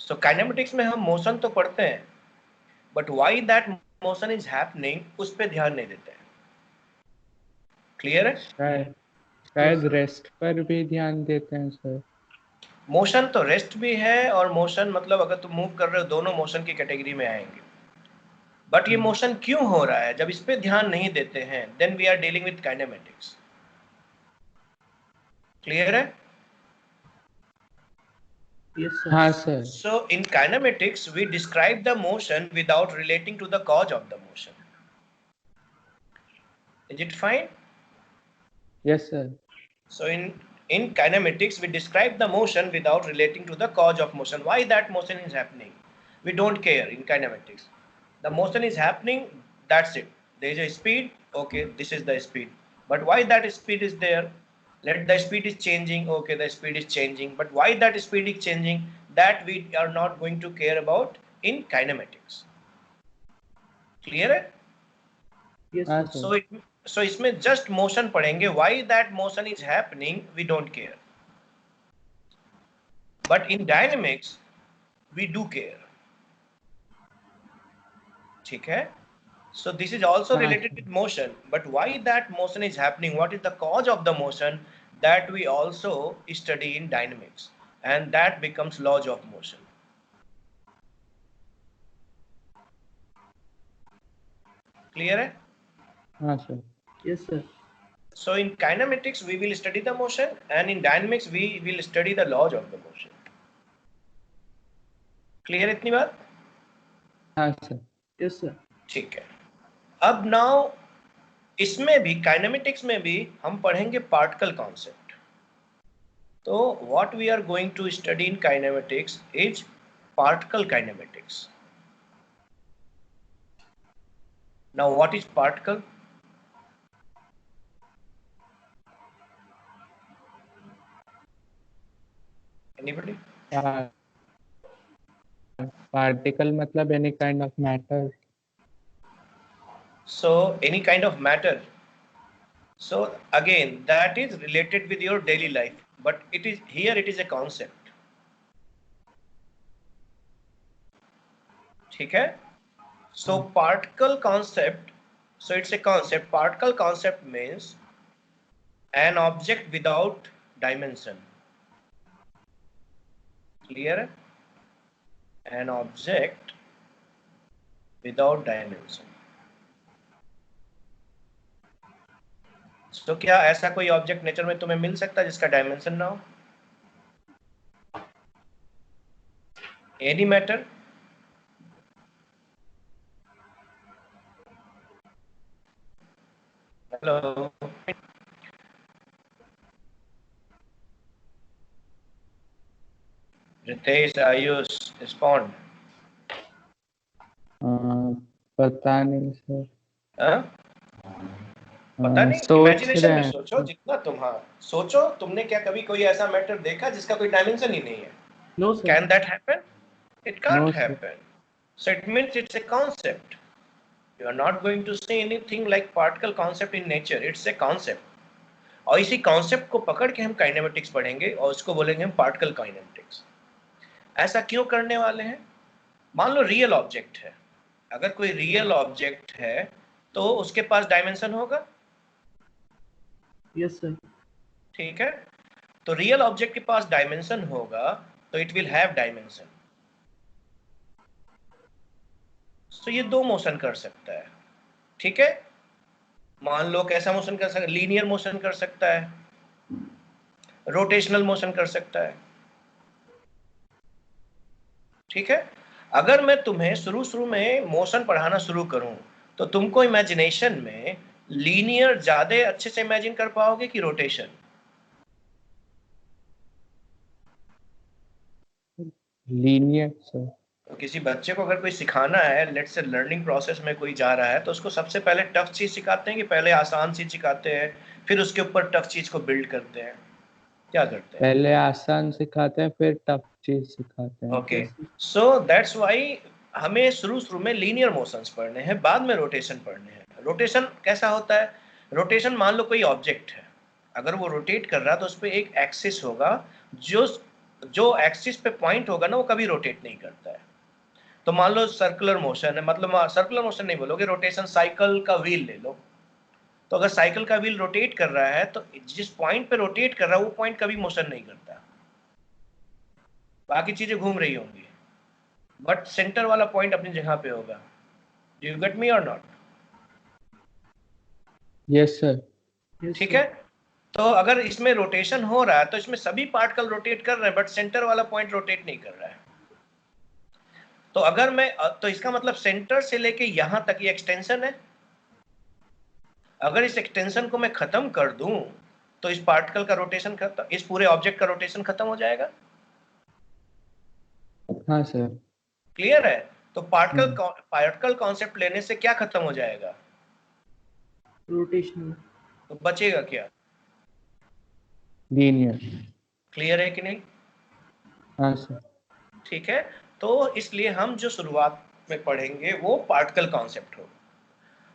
सो kinematics में हम motion तो पढ़ते हैं, but why that motion is happening उस पर ध्यान नहीं देते हैं। क्लियर है? शायद रेस्ट पर भी ध्यान देते हैं सर। मोशन तो रेस्ट भी है, और मोशन मतलब अगर तुम मूव कर रहे हो, दोनों मोशन की कैटेगरी में आएंगे। बट ये मोशन क्यों हो रहा है, जब इस पे ध्यान नहीं देते हैं, then we are dealing with kinematics. Clear है? Yes, sir. हाँ sir. So in kinematics we describe the motion without relating to the cause of the motion. Is it fine? Yes sir. So in kinematics we describe the motion without relating to the cause of motion. Why that motion is happening, we don't care in kinematics. The motion is happening, that's it. There is a speed, okay, this is the speed. But why that speed is there? Let the speed is changing, okay, the speed is changing. But why that speed is changing, that we are not going to care about in kinematics. Clear है? Yes, हाँ sir. Sir. So इसमें just motion पढ़ेंगे, why that motion is happening we don't care. But in dynamics we do care. ठीक है? So this is also related with motion, but why that motion is happening, what is the cause of the motion, that we also study in dynamics, and that becomes laws of motion. Clear है? हाँ sir. Yes, sir. So in kinematics we will study the motion, and in dynamics we will study the laws of the motion. Clear इतनी बात? हाँ sir. Yes, sir. ठीक है। अब now इसमें भी काइनेमेटिक्स में भी हम पढ़ेंगे पार्टिकल कॉन्सेप्ट। तो what we are going to study in kinematics is particle kinematics. Now what is particle? Anybody? Particle मतलब any kind of matter. So any kind of matter. So again that is related with your daily life, but it is here, it is a concept. ठीक है? So particle concept, so it's a concept. Particle concept means an object without dimension. Clear? An object without dimension. तो क्या ऐसा कोई object nature में तुम्हें मिल सकता है जिसका डायमेंशन ना हो? Any matter? Hello Ritesh, Ayush, respond. पता नहीं सर। पता नहीं, सोच इमेजिनेशन में रहे सोचो जितना तुम। हाँ सोचो, तुमने क्या कभी कोई ऐसा मैटर देखा जिसका कोई डायमेंशन ही नहीं है? No, sir. Can that happen? It can't No, sir. Happen. So it means it's a concept. You are not going to see anything like particle concept in nature. It's a concept. और इसी concept को पकड़ के हम kinematics पढ़ेंगे और उसको बोलेंगे हम पार्टिकल काइनेमेटिक्स। ऐसा क्यों करने वाले हैं? मान लो रियल ऑब्जेक्ट है। अगर कोई रियल ऑब्जेक्ट है तो उसके पास डायमेंशन होगा? Yes, sir. ठीक है, तो रियल ऑब्जेक्ट के पास डायमेंशन होगा तो इट विल हैव डायमेंशन। तो ये दो मोशन कर सकता है। ठीक है, मान लो कैसा मोशन कर सकता है? लीनियर मोशन कर सकता है, रोटेशनल मोशन कर सकता है। ठीक है, अगर मैं तुम्हें शुरू में मोशन पढ़ाना शुरू करूं तो तुमको इमेजिनेशन में लीनियर ज्यादा अच्छे से इमेजिन कर पाओगे कि रोटेशन? Linear sir. तो किसी बच्चे को अगर कोई सिखाना है, लेट्स से लर्निंग प्रोसेस में कोई जा रहा है, तो उसको सबसे पहले टफ चीज सिखाते हैं कि पहले आसान चीज सिखाते हैं, फिर उसके ऊपर टफ चीज को बिल्ड करते हैं? क्या करते हैं? पहले आसान सिखाते हैं फिर टफ चीज सिखाते हैं। ओके, सो दैट्स व्हाई हमें शुरू में लीनियर मोशंस पढ़ने हैं, बाद में रोटेशन पढ़ने हैं। रोटेशन कैसा होता है? रोटेशन, मान लो कोई ऑब्जेक्ट है, अगर वो रोटेट कर रहा है तो उस पर एक एक्सिस होगा जो जो एक्सिस पे पॉइंट होगा ना वो कभी रोटेट नहीं करता है। तो मान लो सर्कुलर मोशन है, मतलब सर्कुलर मोशन नहीं बोलोगे, रोटेशन, साइकिल का व्हील ले लो। तो अगर साइकिल का व्हील रोटेट कर रहा है तो जिस पॉइंट पे रोटेट कर रहा है वो पॉइंट कभी मोशन नहीं करता, बाकी चीजें घूम रही होंगी, बट सेंटर वाला पॉइंट अपनी जगह पे होगा। डू यू गेट मी और नॉट? Yes, sir. Yes, ठीक sir. है। तो अगर इसमें रोटेशन हो रहा है तो इसमें सभी पार्टिकल रोटेट कर रहे हैं, बट सेंटर वाला पॉइंट रोटेट नहीं कर रहा है। तो अगर मैं तो इसका मतलब सेंटर से लेके यहां तक ये एक्सटेंशन है। अगर इस एक्सटेंशन को मैं खत्म कर दूं तो इस पार्टिकल का रोटेशन खत्म, इस पूरे ऑब्जेक्ट का रोटेशन खत्म हो जाएगा। हाँ सर। क्लियर है? तो पार्टिकल हम्म, पार्टिकल कॉन्सेप्ट लेने से क्या खत्म हो जाएगा? Rotational. तो बचेगा क्या? linear. क्लियर है कि नहीं? हाँ सर। ठीक है। तो इसलिए हम जो शुरुआत में पढ़ेंगे वो पार्टिकल कॉन्सेप्ट हो।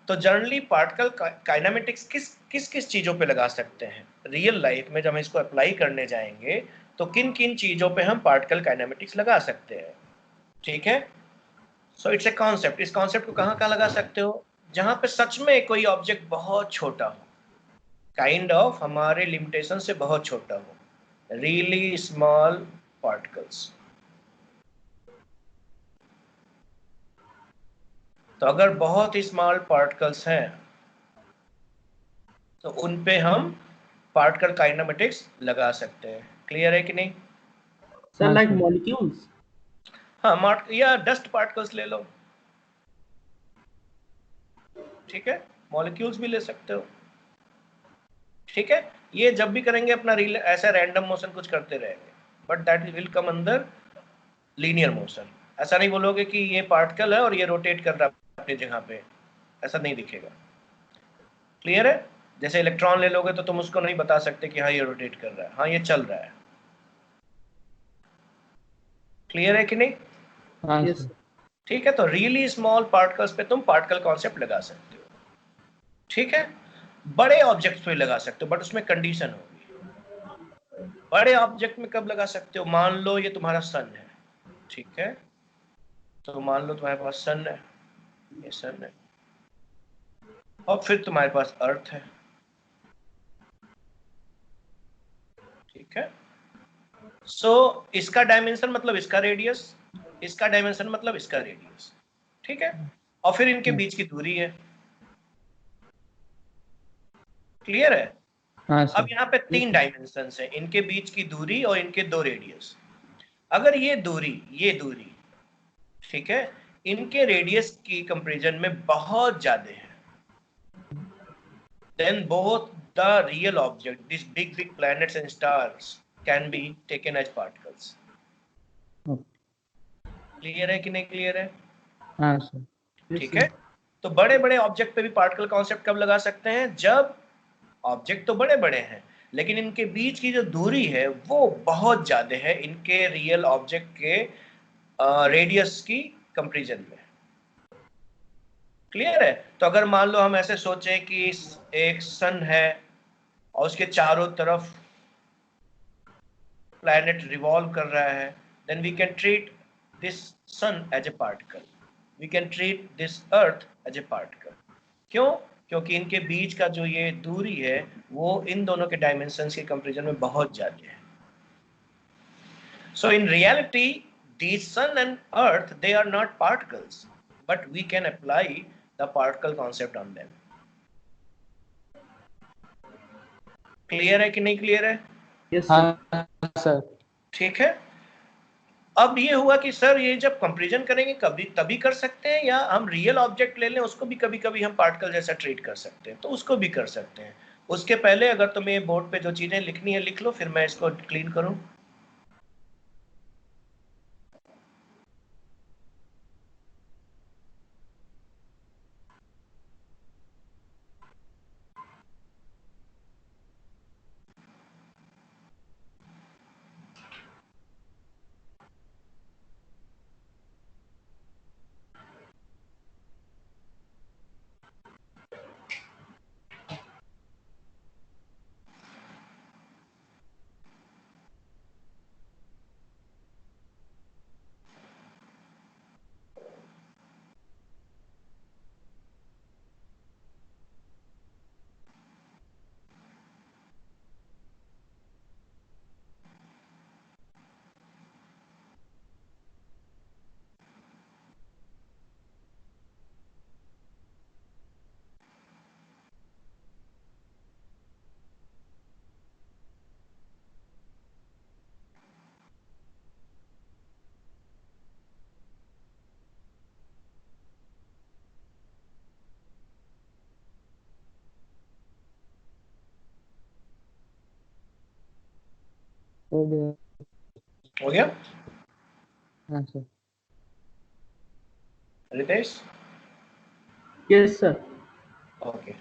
तो जनरली पार्टिकल काइनेमेटिक्स किस किस किस चीजों पे लगा सकते हैं रियल लाइफ में, जब हम इसको अप्लाई करने जाएंगे तो किन किन चीजों पे हम पार्टिकल काइनेमेटिक्स लगा सकते हैं। ठीक है। So it's a concept. इस कॉन्सेप्ट को कहाँ कहाँ लगा सकते हो? जहां पे सच में कोई ऑब्जेक्ट बहुत छोटा हो, काइंड ऑफ हमारे लिमिटेशन से बहुत छोटा हो, रियली स्मॉल पार्टिकल्स। तो अगर बहुत ही स्मॉल पार्टिकल्स हैं तो उन पे हम पार्टिकल काइनेमेटिक्स लगा सकते हैं। क्लियर है कि नहीं? Sir, हाँ like सर। molecules. हाँ, या डस्ट पार्टिकल्स ले लो। ठीक है। मॉलिक्यूल्स भी ले सकते हो। ठीक है। ये जब भी करेंगे अपना रील ऐसा रैंडम मोशन कुछ करते रहेंगे, बट दैट विल कम अंदर लीनियर मोशन। ऐसा नहीं बोलोगे कि ये पार्टिकल है और ये रोटेट कर रहा है अपनी जगह पे, ऐसा नहीं दिखेगा। क्लियर है? जैसे इलेक्ट्रॉन ले लोगे तो तुम उसको नहीं बता सकते कि हाँ ये रोटेट कर रहा है, हाँ ये चल रहा है। क्लियर है कि नहीं? हाँ Yes, सर। sir. ठीक है। तो रियली स्मॉल पार्टिकल्स पे तुम पार्टिकल कॉन्सेप्ट लगा सकते हो। ठीक है। बड़े ऑब्जेक्ट्स पे लगा सकते हो, बट उसमें कंडीशन होगी। बड़े ऑब्जेक्ट में कब लगा सकते हो? मान लो ये तुम्हारा सन है। ठीक है। तो मान लो तुम्हारे पास सन है, ये सन है, और फिर तुम्हारे पास अर्थ है। ठीक है। सो इसका डायमेंशन मतलब इसका रेडियस, इसका डायमेंशन मतलब इसका रेडियस। ठीक है। और फिर इनके बीच की दूरी है। क्लियर है? हाँ अब सर। यहाँ पे Yes, तीन sir. डायमेंशन है, इनके बीच की दूरी और इनके दो रेडियस। अगर ये दूरी, ठीक है, इनके रेडियस की कंपैरिजन में बहुत ज्यादा है, then both the real object, these big planets and stars, can be taken as particles. Clear है कि नहीं क्लियर है? हाँ सर। Yes, ठीक sir. है। तो बड़े बड़े ऑब्जेक्ट पे भी पार्टिकल कॉन्सेप्ट कब लगा सकते हैं? जब ऑब्जेक्ट तो बड़े बड़े हैं लेकिन इनके बीच की जो दूरी है वो बहुत ज्यादा है इनके रियल ऑब्जेक्ट के रेडियस की कंपैरिजन में। क्लियर है? तो अगर मान लो हम ऐसे सोचें कि एक सन है और उसके चारों तरफ planet revolve कर रहा है, then we can treat this sun as a particle, we can treat this earth as a particle। क्यों? क्योंकि इनके बीच का जो ये दूरी है वो इन दोनों के डायमेंशंस के कंपैरिजन में बहुत ज्यादा है। So in reality these sun and earth, they are not particles, but we can apply the particle concept on them। Clear है कि नहीं क्लियर है? Yes, sir. हाँ सर। ठीक है। अब ये हुआ कि सर ये जब कंपैरिजन करेंगे कभी तभी कर सकते हैं, या हम रियल ऑब्जेक्ट ले लें उसको भी कभी कभी हम पार्टिकल जैसा ट्रीट कर सकते हैं, तो उसको भी कर सकते हैं। उसके पहले अगर तुम्हें बोर्ड पे जो चीजें लिखनी है लिख लो, फिर मैं इसको क्लीन करूं। हो गया। हो गया हाँ sir. Ritesh? Yes, sir. Okay.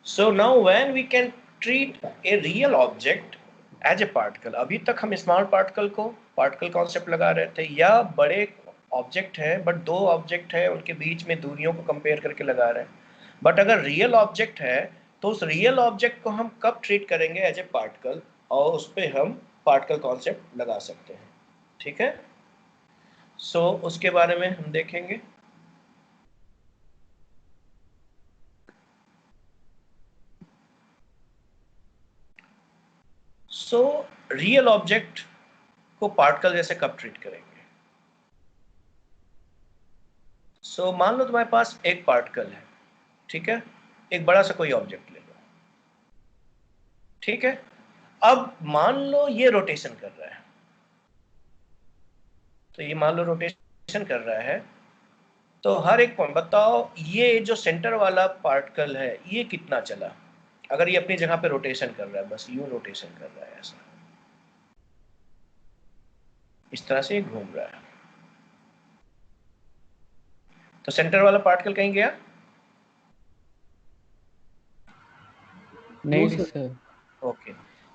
So now when we can treat a real object as a particle, अभी तक हम स्मॉल पार्टिकल को पार्टिकल कॉन्सेप्ट लगा रहे थे, या बड़े ऑब्जेक्ट है बट दो ऑब्जेक्ट है उनके बीच में दूरियों को कंपेयर करके लगा रहे हैं। बट अगर रियल ऑब्जेक्ट है तो उस रियल ऑब्जेक्ट को हम कब ट्रीट करेंगे एज ए पार्टिकल, और उस पर हम पार्टिकल कॉन्सेप्ट लगा सकते हैं। ठीक है, सो उसके बारे में हम देखेंगे। सो रियल ऑब्जेक्ट को पार्टिकल जैसे कब ट्रीट करेंगे? सो मान लो तुम्हारे पास एक पार्टिकल है, ठीक है, एक बड़ा सा कोई ऑब्जेक्ट ले लो, ठीक है। अब मान लो ये रोटेशन कर रहा है, तो ये मान लो रोटेशन कर रहा है, तो हर एक पॉइंट बताओ ये जो सेंटर वाला पार्टिकल है ये कितना चला, अगर ये अपनी जगह पे रोटेशन कर रहा है, बस यूं रोटेशन कर रहा है, ऐसा इस तरह से घूम रहा है, तो सेंटर वाला पार्टिकल कहीं गया? नहीं sir. सर। ओके,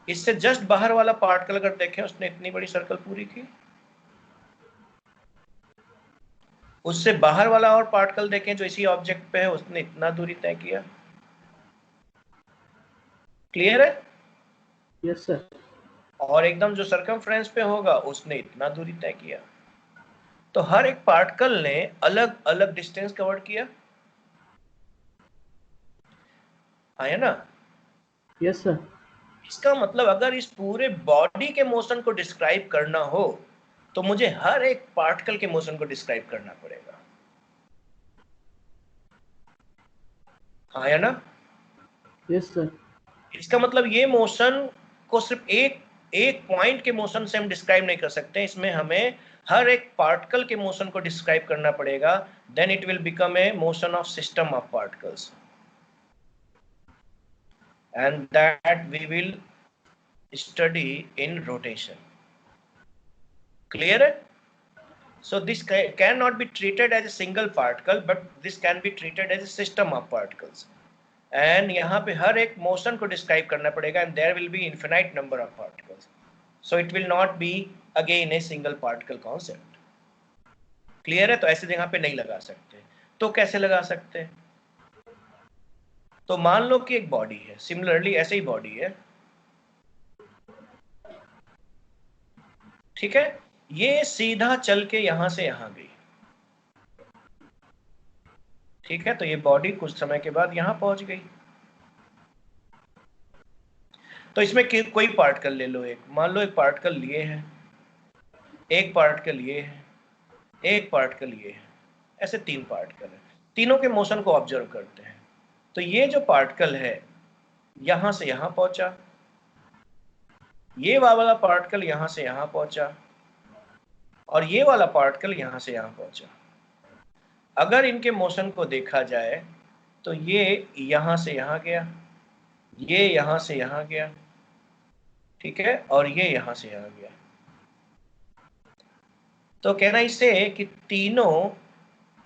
इससे जस्ट बाहर वाला पार्टिकल अगर देखें, उसने इतनी बड़ी सर्कल पूरी की। उससे बाहर वाला और पार्टिकल देखें जो इसी ऑब्जेक्ट पे है, उसने इतना दूरी तय किया। क्लियर है? Yes, sir. और एकदम जो सर्कमफ्रेंस पे होगा उसने इतना दूरी तय किया। तो हर एक पार्टिकल ने अलग अलग डिस्टेंस कवर किया, है ना? Yes, sir. इसका मतलब अगर इस पूरे बॉडी के मोशन को डिस्क्राइब करना हो तो मुझे हर एक पार्टिकल के मोशन को डिस्क्राइब करना पड़ेगा, हाँ या ना? Yes, sir. इसका मतलब ये मोशन को सिर्फ एक एक पॉइंट के मोशन से हम डिस्क्राइब नहीं कर सकते, इसमें हमें हर एक पार्टिकल के मोशन को डिस्क्राइब करना पड़ेगा। Then it will become a motion of system of particles, and that we will study in rotation. Clear? So this cannot be treated as a single particle, but this can be treated as a system of particles. And यहाँ पे हर एक motion को describe करना पड़ेगा, and there will be infinite number of particles. So it will not be again a single particle concept. Clear है? तो ऐसे जगह पे नहीं लगा सकते, तो कैसे लगा सकते हैं? तो मान लो कि एक बॉडी है, सिमिलरली ऐसे ही बॉडी है, ठीक है, ये सीधा चल के यहां से यहां गई, ठीक है, तो ये बॉडी कुछ समय के बाद यहां पहुंच गई। तो इसमें कोई पार्टिकल ले लो, एक मान लो एक पार्टिकल लिए है, एक पार्टिकल ये है, एक पार्टिकल ये है, ऐसे तीन पार्टिकल है, तीनों के मोशन को ऑब्जर्व करते हैं। तो ये जो पार्टिकल है यहां से यहां पहुंचा, ये वाला पार्टिकल यहां से यहां पहुंचा, और ये वाला पार्टिकल यहां से यहां पहुंचा। अगर इनके मोशन को देखा जाए तो ये यहां से यहां गया, ये यहां से यहां गया, ठीक है, और ये यहां से यहां गया। तो कहना इससे कि तीनों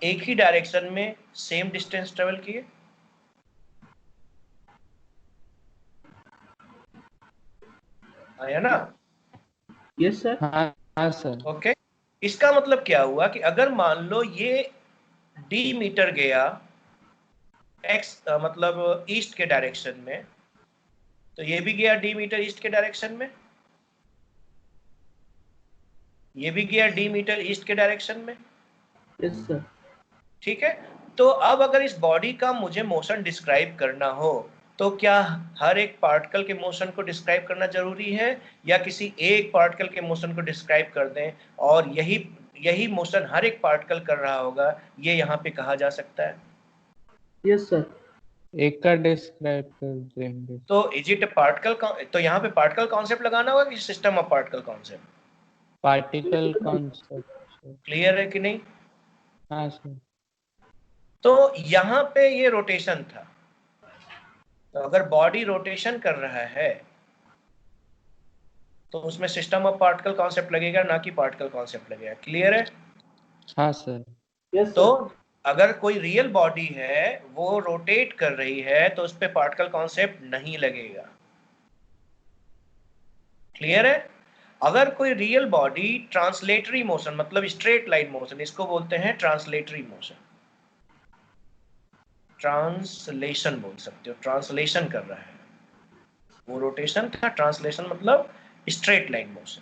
एक ही डायरेक्शन में सेम डिस्टेंस ट्रेवल किए, है ना? Yes, sir. हाँ सर। ओके, इसका मतलब क्या हुआ कि अगर मान लो ये d मीटर गया x मतलब ईस्ट के डायरेक्शन में, तो ये भी गया d मीटर ईस्ट के डायरेक्शन में, ये भी गया d मीटर ईस्ट के डायरेक्शन में, Yes, sir. ठीक है। तो अब अगर इस बॉडी का मुझे मोशन डिस्क्राइब करना हो तो क्या हर एक पार्टिकल के मोशन को डिस्क्राइब करना जरूरी है, या किसी एक पार्टिकल के मोशन को डिस्क्राइब कर दें और यही मोशन हर एक पार्टिकल कर रहा होगा, ये यहाँ पे कहा जा सकता है? Yes, sir. एक का डिस्क्राइब कर देंगे। तो इज इट पार्टिकल, तो यहाँ पे पार्टिकल कॉन्सेप्ट लगाना होगा कि system of particle concept? Particle concept. Clear है कि नहीं? हाँ सर। तो यहाँ पे ये रोटेशन था, तो अगर बॉडी रोटेशन कर रहा है तो उसमें सिस्टम ऑफ पार्टिकल कॉन्सेप्ट लगेगा, ना कि पार्टिकल कॉन्सेप्ट लगेगा। क्लियर है? हाँ सर। Yes, तो sir. अगर कोई रियल बॉडी है वो रोटेट कर रही है तो उस पर पार्टिकल कॉन्सेप्ट नहीं लगेगा। क्लियर है? अगर कोई रियल बॉडी ट्रांसलेटरी मोशन, मतलब स्ट्रेट लाइन मोशन, इसको बोलते हैं ट्रांसलेटरी मोशन, ट्रांसलेशन बोल सकते हो, ट्रांसलेशन कर रहा है, वो रोटेशन था, ट्रांसलेशन मतलब स्ट्रेट लाइन मोशन।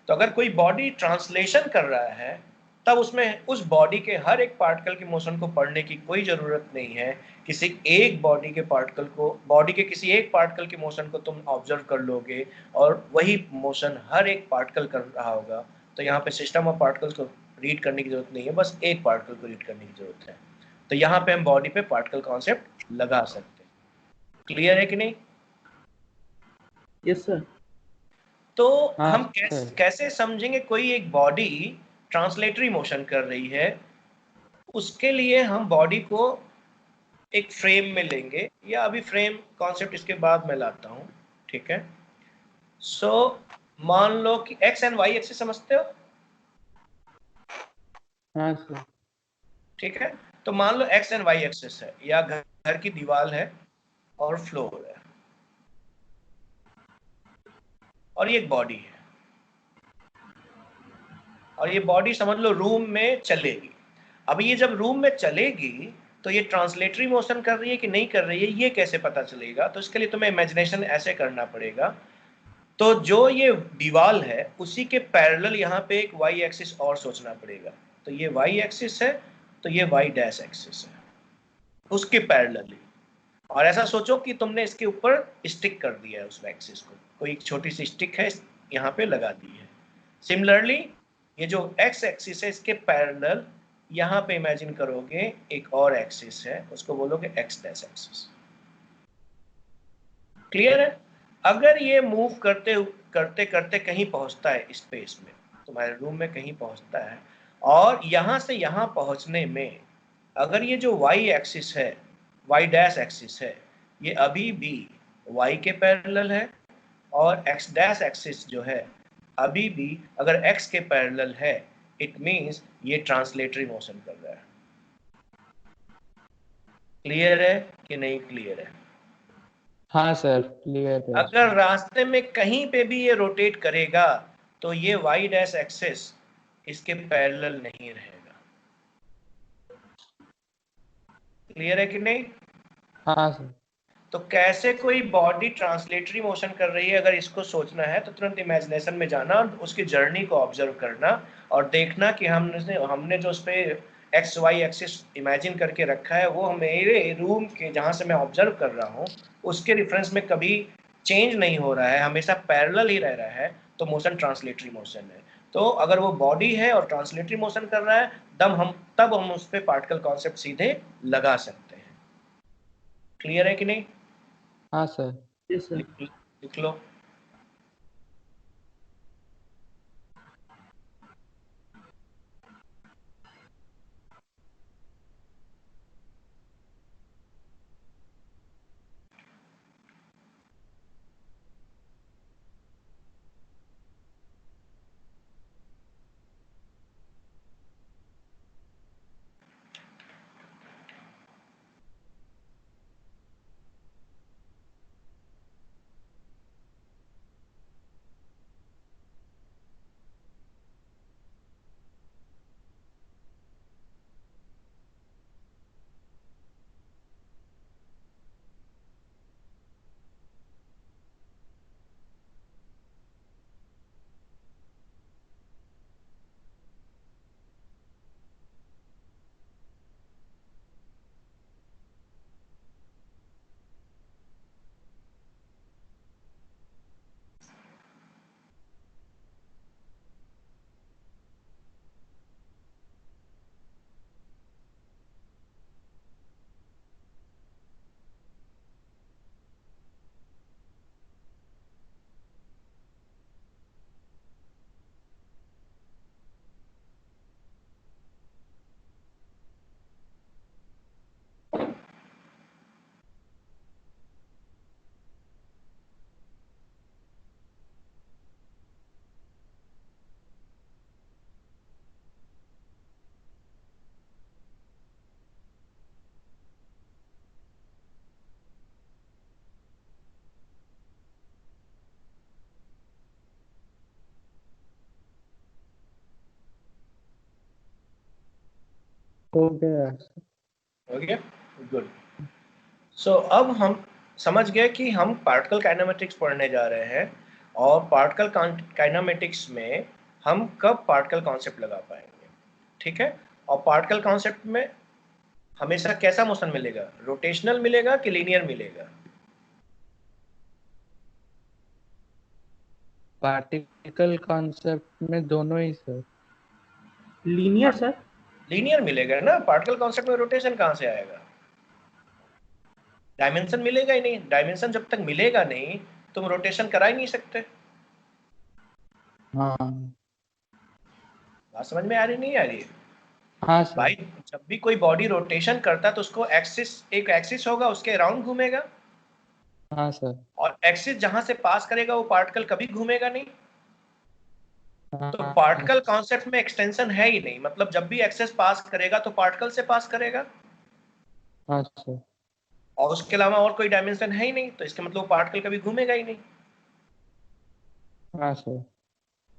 तो अगर कोई बॉडी ट्रांसलेशन कर रहा है तब उसमें उस बॉडी के हर एक पार्टिकल के मोशन को पढ़ने की कोई जरूरत नहीं है। किसी एक बॉडी के पार्टिकल को, बॉडी के किसी एक पार्टिकल के मोशन को तुम ऑब्जर्व कर लोगे और वही मोशन हर एक पार्टिकल कर रहा होगा। तो यहाँ पे सिस्टम ऑफ पार्टिकल्स को रीड करने की जरूरत नहीं है, बस एक पार्टिकल को रीड करने की जरूरत है। तो यहाँ पे हम बॉडी पे पार्टिकल कॉन्सेप्ट लगा सकते हैं। क्लियर है कि नहीं? Yes, sir. तो हाँ हम सर। कैसे समझेंगे कोई एक बॉडी ट्रांसलेटरी मोशन कर रही है? उसके लिए हम बॉडी को एक फ्रेम में लेंगे, या अभी फ्रेम कॉन्सेप्ट इसके बाद मैं लाता हूं, ठीक है? सो मान लो कि एक्स एंड वाई एक्सिस समझते हो, हाँ सर। ठीक है? तो मान लो एक्स एंड वाई एक्सिस है, या घर की दीवार है और फ्लोर है, और ये एक बॉडी है, और ये बॉडी समझ लो रूम में चलेगी। अब ये जब रूम में चलेगी तो ये ट्रांसलेटरी मोशन कर रही है कि नहीं कर रही है, ये कैसे पता चलेगा? तो इसके लिए तुम्हें इमेजिनेशन ऐसे करना पड़ेगा। तो जो ये दीवार है उसी के पैरेलल यहाँ पे एक वाई एक्सिस और सोचना पड़ेगा। तो ये वाई एक्सिस है, तो ये वाई डैश एक्सिस है, उसके पैरेलली। और ऐसा सोचो कि तुमने इसके ऊपर स्टिक कर दिया है उस एक्सिस को, कोई एक छोटी सी स्टिक है यहाँ पे लगा दी है। सिमिलरली ये जो एक्स एक्सिस है इसके पैरेलल यहाँ पे इमेजिन करोगे एक और एक्सिस है, उसको बोलोगे एक्स डैश एक्सिस। क्लियर है? अगर ये मूव करते करते करते कहीं पहुंचता है स्पेस में, तुम्हारे रूम में कहीं पहुंचता है, और यहां से यहां पहुंचने में अगर ये जो वाई एक्सिस है, वाई डैश एक्सिस है, ये अभी भी वाई के पैरेलल है, और एक्स डैश एक्सिस जो है अभी भी अगर एक्स के पैरेलल है, इट मींस ये ट्रांसलेटरी मोशन कर रहा है। क्लियर है कि नहीं क्लियर है? हाँ सर, क्लियर है। अगर रास्ते में कहीं पे भी ये रोटेट करेगा तो ये वाई डैश एक्सिस इसके पैरेलल नहीं रहेगा। क्लियर है कि नहीं? हाँ सर। तो कैसे कोई बॉडी ट्रांसलेटरी मोशन कर रही है, अगर इसको सोचना है तो तुरंत इमेजिनेशन में जाना और उसकी जर्नी को ऑब्जर्व करना और देखना कि हमने जो उस पर एक्स वाई एक्सिस इमेजिन करके रखा है वो मेरे रूम के जहाँ से मैं ऑब्जर्व कर रहा हूँ उसके रिफरेंस में कभी चेंज नहीं हो रहा है, हमेशा पैरेलल ही रह रहा है, तो मोशन ट्रांसलेटरी मोशन है। तो अगर वो बॉडी है और ट्रांसलेटरी मोशन कर रहा है तब हम उस पर पार्टिकल कॉन्सेप्ट सीधे लगा सकते हैं। क्लियर है कि नहीं? हाँ सर। Yes, sir. लिख लो। हो गया। हो गया, गुड। सो अब हम समझ गए कि हम पार्टिकल काइनेमेटिक्स पढ़ने जा रहे हैं, और पार्टिकल काइनेमेटिक्स में हम कब पार्टिकल कॉन्सेप्ट लगा पाएंगे, ठीक है। और पार्टिकल कॉन्सेप्ट में हमेशा कैसा मोशन मिलेगा, रोटेशनल मिलेगा कि लीनियर मिलेगा? पार्टिकल कॉन्सेप्ट में दोनों ही सर। Linear sir. लीनियर मिलेगा ना, पार्टिकल कॉन्सेप्ट में रोटेशन कहाँ से आएगा? डायमेंशन मिलेगा ही नहीं, डायमेंशन जब तक मिलेगा नहीं तुम रोटेशन करा ही नहीं सकते। हाँ बात समझ में आ रही नहीं आ रही है? हाँ सर। भाई जब भी कोई बॉडी रोटेशन करता है तो उसको एक्सिस, एक एक्सिस होगा, उसके अराउंड घूमेगा, हाँ सर। और एक्सिस जहां से पास करेगा वो पार्टिकल कभी घूमेगा नहीं। तो हाँ पार्टिकल कॉन्सेप्ट में एक्सटेंशन है ही नहीं, मतलब जब भी एक्सिस पास करेगा तो पार्टिकल से पास करेगा, हाँ सर। और उसके अलावा और कोई डायमेंशन है ही नहीं, तो इसका मतलब पार्टिकल कभी घूमेगा ही नहीं। हाँ सर।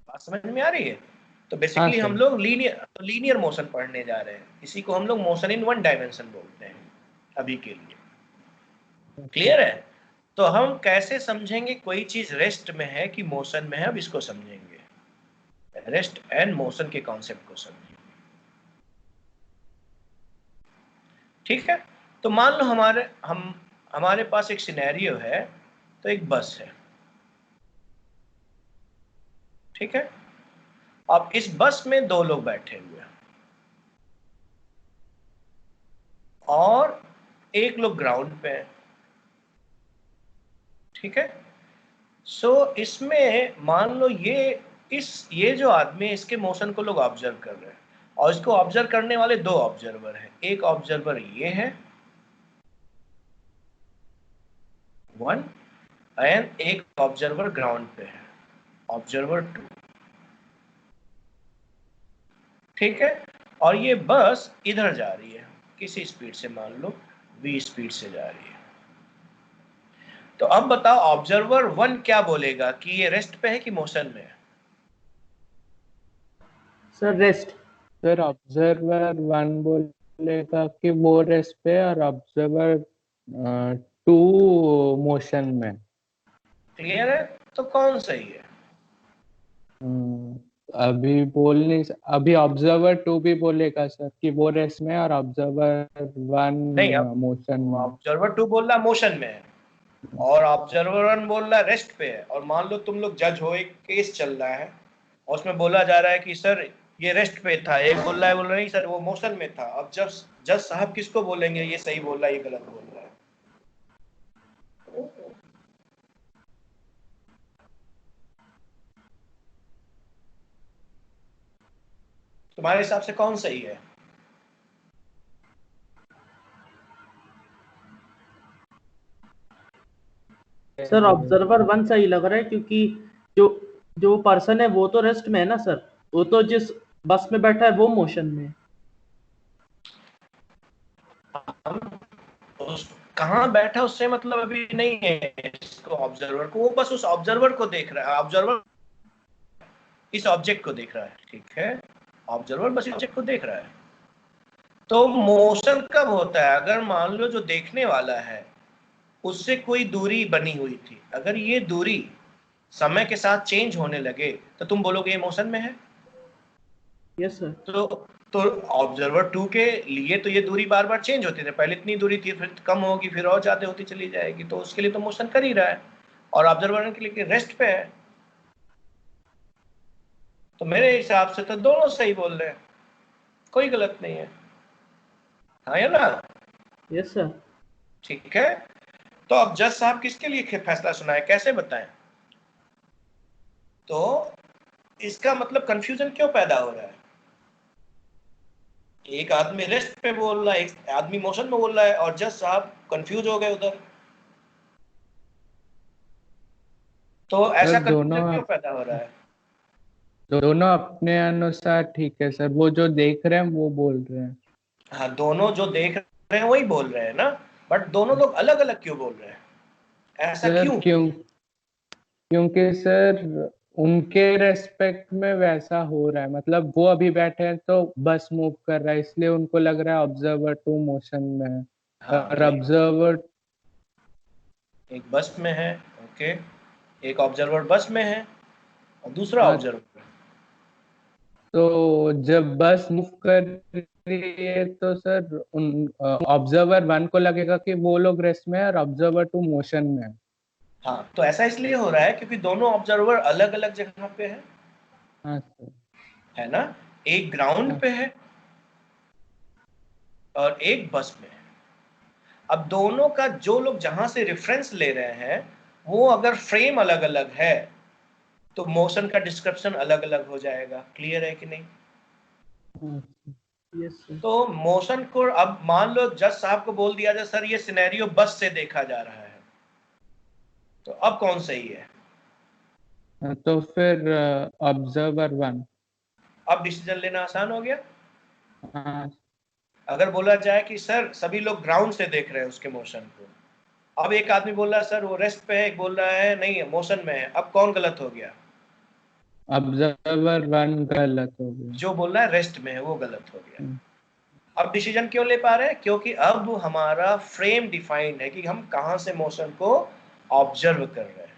बात समझ में आ रही है? तो हाँ बेसिकली हम सर। लोग लीनियर मोशन पढ़ने जा रहे हैं, इसी को हम लोग मोशन इन वन डायमेंशन बोलते हैं अभी के लिए। क्लियर है? तो हम कैसे समझेंगे कोई चीज रेस्ट में है कि मोशन में है, अब इसको समझेंगे, रेस्ट एंड मोशन के कॉन्सेप्ट को समझेंगे, ठीक है। तो मान लो हमारे पास एक सिनेरियो है, तो एक बस है, ठीक है। अब इस बस में दो लोग बैठे हुए हैं और एक लोग ग्राउंड पे है, ठीक है। सो इसमें मान लो ये जो आदमी है, इसके मोशन को लोग ऑब्जर्व कर रहे हैं, और इसको ऑब्जर्व करने वाले दो ऑब्जर्वर हैं। एक ऑब्जर्वर ये है, वन, एंड एक ऑब्जर्वर ग्राउंड पे है, ऑब्जर्वर टू, ठीक है। और ये बस इधर जा रही है किसी स्पीड से, मान लो v स्पीड से जा रही है। तो अब बताओ ऑब्जर्वर वन क्या बोलेगा कि ये रेस्ट पे है कि मोशन में है? Sir rest. Sir observer one बोलेगा कि वो रेस्ट पे, और ऑब्जर्वर टू मोशन में। क्लियर है? तो कौन सही है? हम्म, अभी ऑब्जर्वर टू भी बोलेगा सर कि वो रेस्ट में है, और ऑब्जर्वर वन नहीं, अब मोशन में है। ऑब्जर्वर टू बोल रहा मोशन में है, और ऑब्जर्वर वन बोल रहा रेस्ट पे है। और मान लो तुम लोग जज हो, एक केस चल रहा है और उसमें बोला जा रहा है कि सर ये रेस्ट पे था, एक बोल रहा है नहीं सर वो मोशन में था। अब जब जज साहब किसको बोलेंगे ये सही बोल रहा है ये गलत बोल रहा है? तुम्हारे हिसाब से कौन सही है? सर ऑब्जर्वर वन सही लग रहा है, क्योंकि जो जो पर्सन है वो तो रेस्ट में है ना सर, वो तो जिस बस में बैठा है वो मोशन में है। हम कहाँ बैठा उससे मतलब अभी नहीं है इसको, ऑब्जर्वर को, वो बस उस ऑब्जर्वर को देख रहा है, ऑब्जर्वर इस ऑब्जेक्ट को देख रहा है, ठीक है। ऑब्जर्वर बस इस ऑब्जेक्ट को देख रहा है। तो मोशन कब होता है? अगर मान लो जो देखने वाला है उससे कोई दूरी बनी हुई थी, अगर ये दूरी समय के साथ चेंज होने लगे तो तुम बोलोगे ये मोशन में है। Yes sir. तो ऑब्जर्वर टू के लिए तो ये दूरी बार बार चेंज होती है, पहले इतनी दूरी थी, फिर कम होगी, फिर और ज्यादा होती चली जाएगी, तो उसके लिए तो मोशन कर ही रहा है। और ऑब्जर्वर के लिए रेस्ट पे है। तो मेरे हिसाब से तो दोनों सही बोल रहे हैं, कोई गलत नहीं है, हाँ या ना? Yes sir. ठीक है। तो अब जज साहब किसके लिए फैसला सुनाए, कैसे बताएं? तो इसका मतलब कंफ्यूजन क्यों पैदा हो रहा है? एक आदमी रेस्ट पे बोल रहा है, एक आदमी मोशन में बोल रहा है, और जज साहब कंफ्यूज हो गए उधर। तो ऐसा सर कंफ्यूजन क्यों पैदा हो रहा है? दोनों अपने अनुसार ठीक है सर, वो जो देख रहे हैं वो बोल रहे हैं। हाँ, दोनों जो देख रहे हैं वही बोल रहे हैं ना, बट दोनों लोग अलग अलग क्यों बोल रहे हैं? ऐसा सर क्यों? क्योंकि सर उनके रेस्पेक्ट में वैसा हो रहा है, मतलब वो अभी बैठे हैं तो बस मूव कर रहा है, इसलिए उनको लग रहा है ऑब्जर्वर टू मोशन में है। हाँ और राइट, ऑब्जर्वर एक बस में है, ओके, एक ऑब्जर्वर बस में है और दूसरा हाँ, ऑब्जर्वर। तो जब बस मूव कर रही है तो सर उन ऑब्जर्वर वन को लगेगा कि वो लोग रेस्ट में है और ऑब्जर्वर टू मोशन में है। हाँ, तो ऐसा इसलिए हो रहा है क्योंकि दोनों ऑब्जर्वर अलग अलग जगह पे हाँ सर। है ना, एक ग्राउंड हाँ, पे है और एक बस में है। अब दोनों का जो लोग जहां से रेफरेंस ले रहे हैं वो अगर फ्रेम अलग अलग है तो मोशन का डिस्क्रिप्शन अलग अलग हो जाएगा। क्लियर है कि नहीं? हाँ, यस सर। तो मोशन को अब मान लो जज साहब को बोल दिया जाए सर ये सिनेरियो बस से देखा जा रहा है, तो अब कौन सही है? हाँ, तो फिर ऑब्जर्वर वन। अब डिसीजन लेना आसान हो गया। हाँ। अगर बोला जाए कि सर सभी लोग ग्राउंड से देख रहे हैं उसके मोशन को, अब एक आदमी बोल रहा है सर वो रेस्ट पे है, एक बोल रहा है नहीं है मोशन में है, अब कौन गलत हो गया? ऑब्जर्वर वन गलत हो गया। जो बोल रहा है रेस्ट में है वो गलत हो गया। हम्म, अब डिसीजन क्यों ले पा रहे हैं? क्योंकि अब हमारा फ्रेम डिफाइंड है कि हम कहां से मोशन को ऑब्जर्व कर रहे हैं।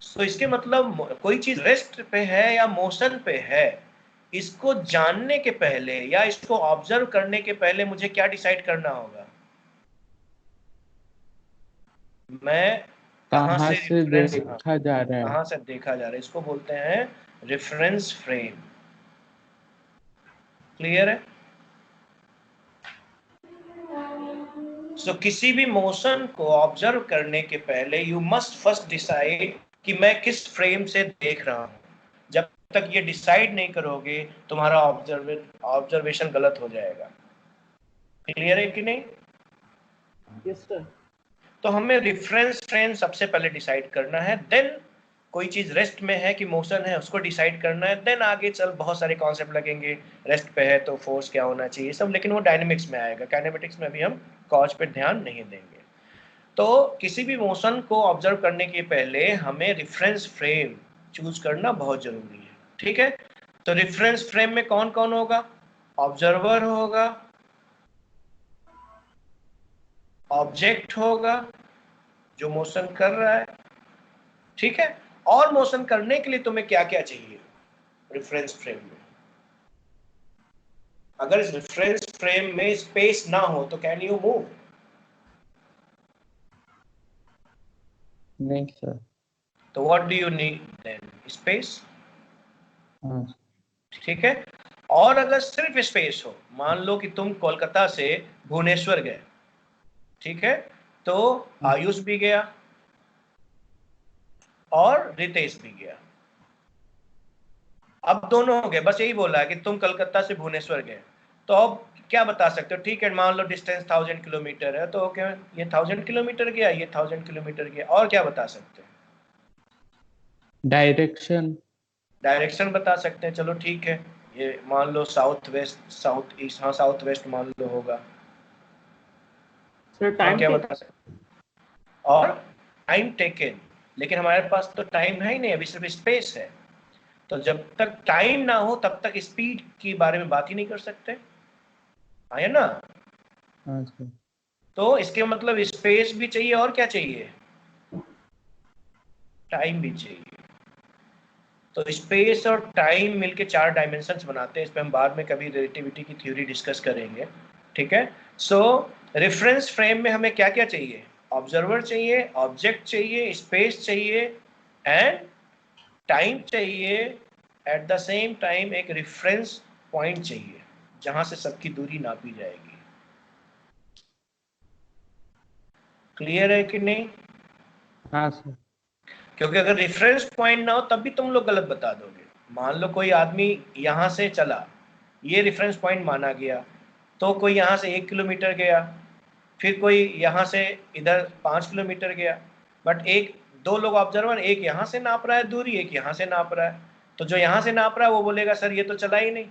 तो इसके मतलब कोई चीज रेस्ट पे है या मोशन पे है, इसको जानने के पहले या इसको ऑब्जर्व करने के पहले मुझे क्या डिसाइड करना होगा? मैं कहां कहाँ से से रेफरेंस, देखा जा रहा है। कहां से देखा जा रहा है, इसको बोलते हैं रेफरेंस फ्रेम। क्लियर है? सो किसी भी मोशन को ऑब्जर्व करने के पहले यू मस्ट फर्स्ट डिसाइड कि मैं किस फ्रेम से देख रहा हूं। जब तक ये डिसाइड नहीं करोगे तुम्हारा ऑब्जर्वेशन गलत हो जाएगा। क्लियर है कि नहीं? Yes sir. तो हमें रेफरेंस फ्रेम सबसे पहले डिसाइड करना है, देन कोई चीज रेस्ट में है कि मोशन है उसको डिसाइड करना है, देन आगे चल बहुत सारे कॉन्सेप्ट लगेंगे। रेस्ट पे है तो फोर्स क्या होना चाहिए सब, लेकिन वो डायनेमिक्स में आएगा, काइनेमेटिक्स में भी हम कॉज पे ध्यान नहीं देंगे। तो किसी भी मोशन को ऑब्जर्व करने के पहले हमें रेफरेंस फ्रेम चूज करना बहुत जरूरी है। ठीक है, तो रेफरेंस फ्रेम में कौन कौन होगा? ऑब्जर्वर होगा, ऑब्जेक्ट होगा जो मोशन कर रहा है, ठीक है, और मोशन करने के लिए तुम्हें क्या क्या चाहिए रेफरेंस फ्रेम में? अगर इस रेफरेंस फ्रेम में स्पेस ना हो तो कैन यू मूव? नहीं सर। तो what do you need then? Space. हाँ। ठीक है, और अगर सिर्फ स्पेस हो, मान लो कि तुम कोलकाता से भुवनेश्वर गए, ठीक है, तो आयुष भी गया और रितेश भी गया। अब दोनों हो गए, बस यही बोला है कि तुम कलकत्ता से भुवनेश्वर गए, तो अब क्या बता सकते हो? ठीक है, मान लो डिस्टेंस 1000 किलोमीटर है, तो क्या ये 1000 किलोमीटर गया, ये 1000 किलोमीटर गया, और क्या बता सकते हैं? डायरेक्शन। डायरेक्शन बता सकते हैं, चलो ठीक है, ये मान लो साउथ वेस्ट, साउथ ईस्ट, हाँ साउथ वेस्ट मान लो होगा। सर और टाइम क्या टेक। बता सकते हैं? और टाइम टेकन, लेकिन हमारे पास तो टाइम है ही नहीं, अभी सिर्फ स्पेस है। तो जब तक टाइम ना हो तब तक स्पीड के बारे में बात ही नहीं कर सकते, है ना? हाँ सर। तो इसके मतलब स्पेस भी चाहिए और क्या चाहिए? टाइम भी चाहिए। तो स्पेस और टाइम मिलके 4 डायमेंशंस बनाते हैं, इस पे हम बाद में कभी रिलेटिविटी की थ्योरी डिस्कस करेंगे। ठीक है, सो रेफरेंस फ्रेम में हमें क्या क्या चाहिए? ऑब्जर्वर चाहिए, ऑब्जेक्ट चाहिए, स्पेस चाहिए एंड टाइम चाहिए। एट द सेम टाइम एक रेफरेंस पॉइंट चाहिए जहां से सबकी दूरी नापी जाएगी। क्लियर है कि नहीं? हाँ सर। क्योंकि अगर रेफरेंस पॉइंट ना हो तब भी तुम लोग गलत बता दोगे। मान लो कोई आदमी यहाँ से चला, ये रेफरेंस पॉइंट माना गया, तो कोई यहाँ से 1 किलोमीटर गया, फिर कोई यहाँ से इधर 5 किलोमीटर गया, बट एक दो लोग ऑब्जर्वर, एक यहाँ से नाप रहा है दूरी, एक यहाँ से नाप रहा है, तो जो यहाँ से नाप रहा है वो बोलेगा सर ये तो चला ही नहीं।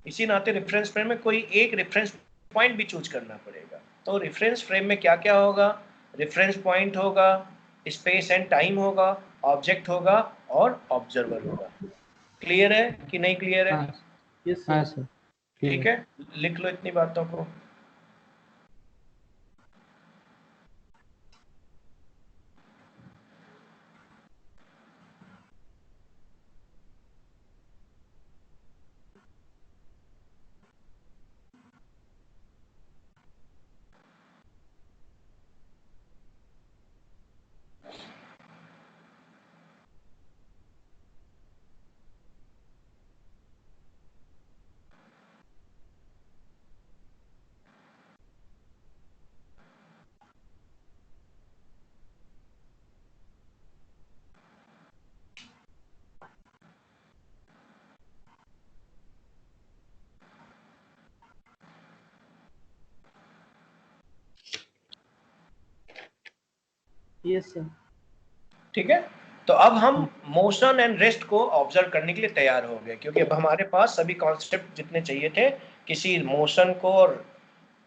इसी नाते रेफरेंस फ्रेम में कोई एक रेफरेंस पॉइंट भी चूज करना पड़ेगा। तो रेफरेंस फ्रेम में क्या क्या होगा? रेफरेंस पॉइंट होगा, स्पेस एंड टाइम होगा, ऑब्जेक्ट होगा और ऑब्जर्वर होगा। क्लियर है कि नहीं क्लियर है? हाँ यस हाँ सर। सर, ठीक है, लिख लो इतनी बातों को। Yes sir. ठीक है, तो अब हम मोशन एंड रेस्ट को ऑब्जर्व करने के लिए तैयार हो गए, क्योंकि अब हमारे पास सभी कॉन्सेप्ट जितने चाहिए थे किसी मोशन को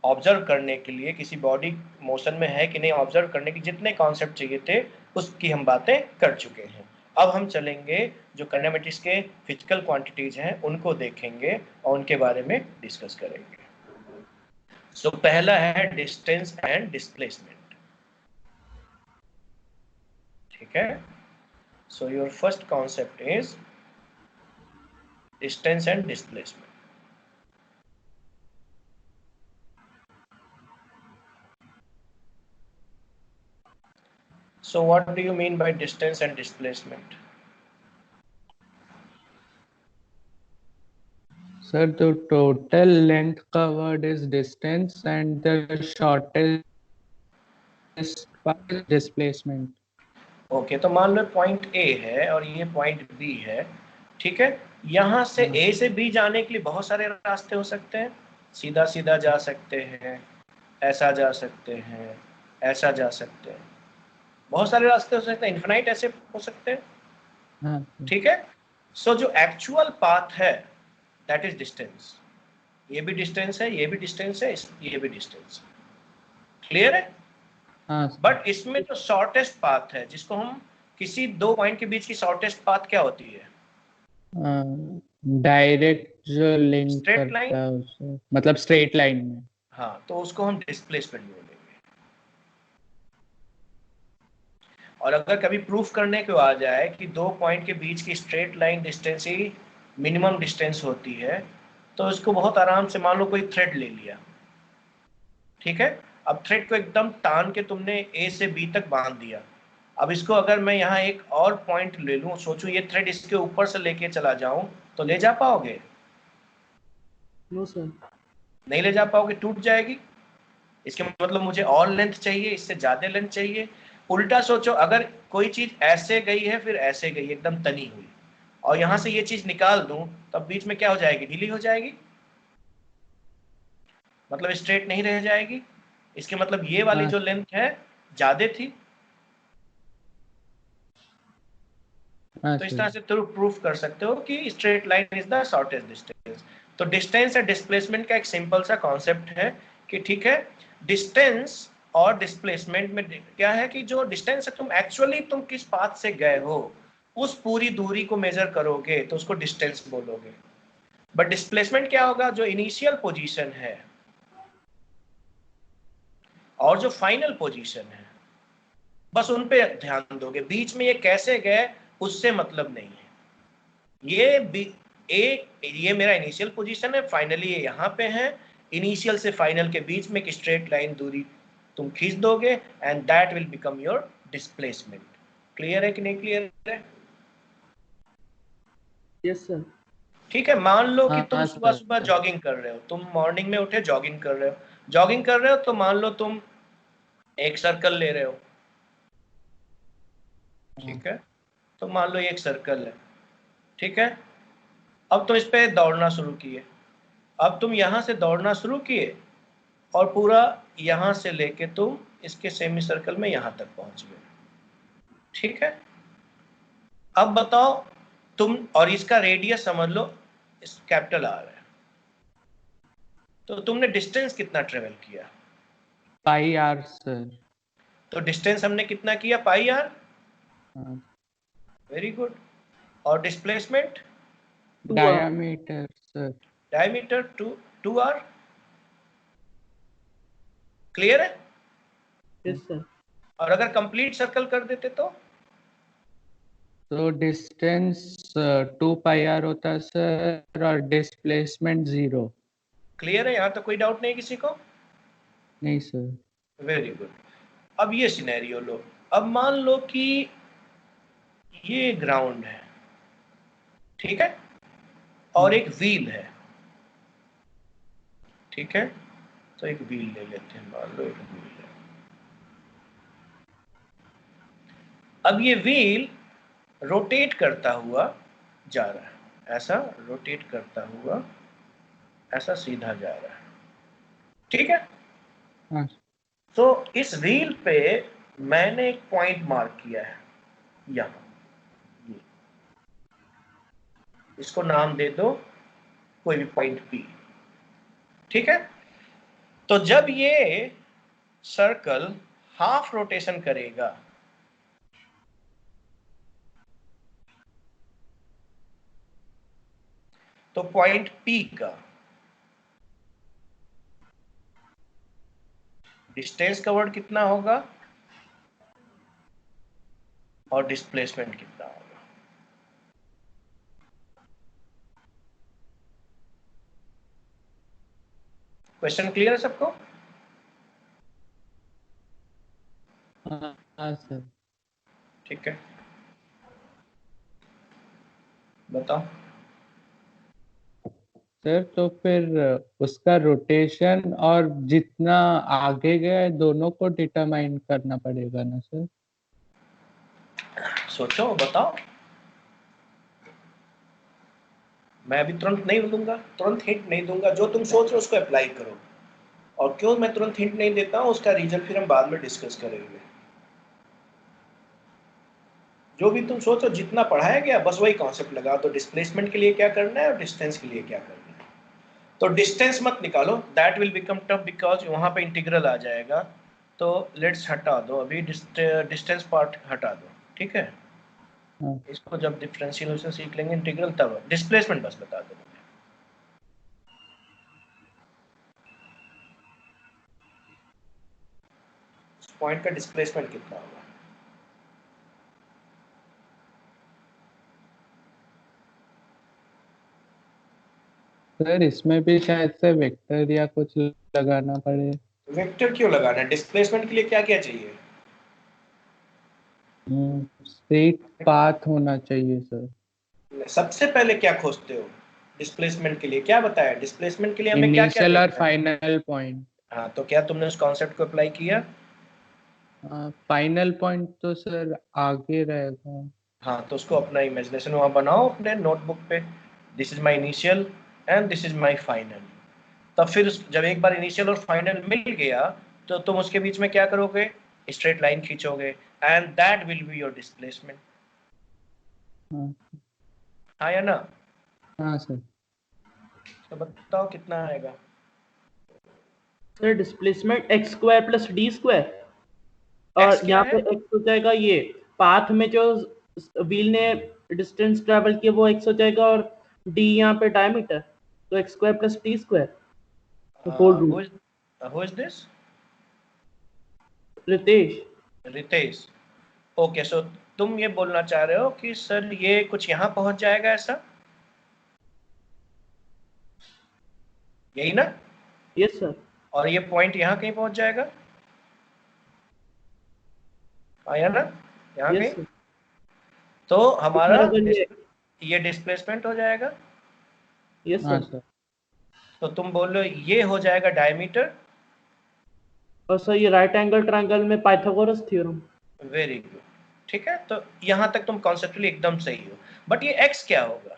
ऑब्जर्व करने के लिए, किसी बॉडी मोशन में है कि नहीं ऑब्जर्व करने की जितने कॉन्सेप्ट चाहिए थे उसकी हम बातें कर चुके हैं। अब हम चलेंगे जो काइनेमेटिक्स के फिजिकल क्वांटिटीज हैं उनको देखेंगे और उनके बारे में डिस्कस करेंगे। सो पहला है डिस्टेंस एंड डिस्प्लेसमेंट। ठीक है, so your first concept is distance and displacement. So what do you mean by distance and displacement? Sir, the total length covered is distance and the shortest part is displacement. Okay, तो मान लो point A है और ये point B है। ठीक है, यहाँ से ए से बी जाने के लिए बहुत सारे रास्ते हो सकते हैं। सीधा सीधा जा सकते हैं, ऐसा जा सकते हैं, ऐसा जा सकते हैं, बहुत सारे रास्ते हो सकते हैं, इन्फिनाइट ऐसे हो सकते हैं। हाँ, ठीक है, सो जो एक्चुअल पाथ है दैट इज डिस्टेंस। ये भी डिस्टेंस है, ये भी डिस्टेंस है, ये भी डिस्टेंस है। क्लियर है? हाँ बट इसमें जो शॉर्टेस्ट पाथ है, जिसको हम किसी दो पॉइंट के बीच की शॉर्टेस्ट पाथ क्या होती है? डायरेक्ट जो लिंक स्ट्रेट लाइन। करता है उसे, मतलब स्ट्रेट लाइन में। हाँ, तो उसको हम डिस्प्लेसमेंट बोलेंगे। और अगर कभी प्रूफ करने को आ जाए कि दो पॉइंट के बीच की स्ट्रेट लाइन डिस्टेंस ही मिनिमम डिस्टेंस होती है, तो इसको बहुत आराम से, मान लो कोई थ्रेड ले लिया। ठीक है, अब थ्रेड को एकदम तान के तुमने ए से बी तक बांध दिया। अब इसको अगर मैं यहाँ एक और पॉइंट ले लूँ, सोचूं ये थ्रेड इसके ऊपर से लेके चला जाऊं, तो ले जा पाओगे? No sir. नहीं ले जा पाओगे, टूट जाएगी। इसके मतलब मुझे और लेंथ चाहिए, इससे ज्यादा लेंथ चाहिए। उल्टा सोचो, अगर कोई चीज ऐसे गई है फिर ऐसे गई, एकदम तनी हुई, और यहां से ये चीज निकाल दूं, तब बीच में क्या हो जाएगी? ढीली हो जाएगी, मतलब स्ट्रेट नहीं रह जाएगी। इसके मतलब ये वाली हाँ जो लेंथ है ज्यादा थी। हाँ तो इस सर। तरह से तुम प्रूफ कर सकते हो कि straight line is the shortest distance. तो डिस्टेंस और डिस्प्लेसमेंट का एक सिंपल सा कॉन्सेप्ट है कि ठीक है, डिस्टेंस और डिस्प्लेसमेंट में क्या है कि जो डिस्टेंस है, तुम एक्चुअली तुम किस पाथ से गए हो उस पूरी दूरी को मेजर करोगे तो उसको डिस्टेंस बोलोगे। बट डिस्प्लेसमेंट क्या होगा? जो इनिशियल पोजीशन है और जो फाइनल पोजीशन है, बस उन पे ध्यान दोगे, बीच में ये कैसे गए उससे मतलब नहीं है। ये मेरा इनिशियल पोजीशन है, फाइनली ये यहाँ पे है। इनिशियल से फाइनल के बीच में एक स्ट्रेट लाइन दूरी तुम खींच दोगे and that will become your displacement. Clear है कि नहीं क्लियर है? Yes sir. ठीक है, मान लो कि तुम हाँ सुबह सर। सुबह जॉगिंग कर रहे हो, तुम मॉर्निंग में उठे जॉगिंग कर रहे हो। जॉगिंग कर रहे हो तो मान लो तुम एक सर्कल ले रहे हो। ठीक है, तो मान लो ये एक सर्कल है। ठीक है, अब तुम इस पे दौड़ना शुरू किए। अब तुम यहां से दौड़ना शुरू किए और पूरा यहां से लेके तुम इसके सेमी सर्कल में यहां तक पहुंच गए। ठीक है, अब बताओ तुम, और इसका रेडियस समझ लो इस कैपिटल आर है, तो तुमने डिस्टेंस कितना ट्रेवल किया? Pi r sir. तो डिस्टेंस हमने कितना किया, पाई आर। हाँ, वेरी गुड। और displacement, diameter sir. Diameter 2 r. Clear है? Yes sir. और अगर कंप्लीट सर्कल कर देते तो डिस्टेंस 2 पाई आर होता है सर, और डिस्प्लेसमेंट 0। क्लियर है? यहाँ तो कोई डाउट नहीं किसी को? नहीं सर। Very good. अब ये सिनेरियो लो, अब मान लो कि ये ग्राउंड है, ठीक है, और एक व्हील है, ठीक है। तो एक व्हील ले लेते हैं, मान लो एक व्हील है। अब ये व्हील रोटेट करता हुआ जा रहा है, ऐसा रोटेट करता हुआ ऐसा सीधा जा रहा है, ठीक है। हाँ तो इस व्हील पे मैंने एक पॉइंट मार्क किया है यहाँ, ये। इसको नाम दे दो कोई भी पॉइंट P, ठीक है। तो जब ये सर्कल हाफ रोटेशन करेगा, तो पॉइंट P का डिस्टेंस कवर्ड कितना होगा और डिस्प्लेसमेंट कितना होगा? क्वेश्चन क्लियर है सबको? हाँ हाँ सर। ठीक है, बताओ। सर तो फिर उसका रोटेशन और जितना आगे गया है दोनों को डिटरमाइन करना पड़ेगा ना सर? सोचो, बताओ। मैं अभी तुरंत नहीं दूंगा, तुरंत हिंट नहीं दूंगा, जो तुम सोच रहे हो उसको अप्लाई करो। और क्यों मैं तुरंत हिंट नहीं देता हूं उसका रीजन फिर हम बाद में डिस्कस करेंगे। जो भी तुम सोचो, जितना पढ़ाया गया बस वही कॉन्सेप्ट लगाओ। तो डिस्प्लेसमेंट के लिए क्या करना है और डिस्टेंस के लिए क्या करना है। तो डिस्टेंस मत निकालो, that will become tough because वहां पे इंटीग्रल आ जाएगा। तो लेट्स हटा दो, अभी डिस्टेंस पार्ट हटा दो, ठीक है। हाँ इसको जब डिफरेंशिएशन सीख लेंगे इंटीग्रल, तब डिस्प्लेसमेंट बस बता दो मुझे। उस पॉइंट का डिस्प्लेसमेंट कितना होगा? सर, इसमें भी शायद से वेक्टर या कुछ लगाना पड़े। वेक्टर क्यों लगाना है? डिस्प्लेसमेंट के लिए क्या क्या चाहिए? स्ट्रेट पाथ होना चाहिए सर। सबसे पहले क्या खोजते हो डिस्प्लेसमेंट के लिए? क्या बताया डिस्प्लेसमेंट के लिए हमें क्या क्या इनिशियल और देखना है? Final point. हाँ, तो क्या तुमने उस कॉन्सेप्ट को अप्लाई किया? फाइनल पॉइंट तो सर आगे रहेगा। हाँ, तो उसको अपना इमेजिनेशन वहाँ बनाओ अपने नोटबुक पे। This is my initial and this is my final. तब फिर जब एक बार इनिशियल और फाइनल मिल गया, तो तुम उसके बीच में क्या करोगे? स्ट्रेट लाइन खींचोगे and that will be your displacement. हाँ हाँ या ना? हाँ सर। तो बताओ कितना आएगा? Sir displacement x square plus d square, x और क्या यहाँ है? पे एक्स हो जाएगा ये पाथ में जो व्हील ने डिस्टेंस ट्रेवल किया वो एक्स हो जाएगा, और डी यहाँ पे डायमीटर, तो x square plus d square whole root. Who is this? Ritesh. Ritesh. Okay, so तुम ये बोलना चाह रहे हो कि सर ये कुछ यहाँ पहुंच जाएगा ऐसा, यही ना? Yes sir. और ये पॉइंट यहाँ कहीं पहुंच जाएगा, आया ना, यहाँ यस कहीं। सर। तो तो हमारा फिर अगर ये डिस्प्लेसमेंट हो जाएगा। यस हाँ सर, सर। तो तुम बोलो ये हो जाएगा डायमीटर। और सर ये राइट एंगल ट्रायंगल में पाइथागोरस थ्योरम। वेरी गुड, ठीक है। तो यहाँ तक तुम कॉन्सेप्चुअली एकदम सही हो, बट ये एक्स क्या होगा?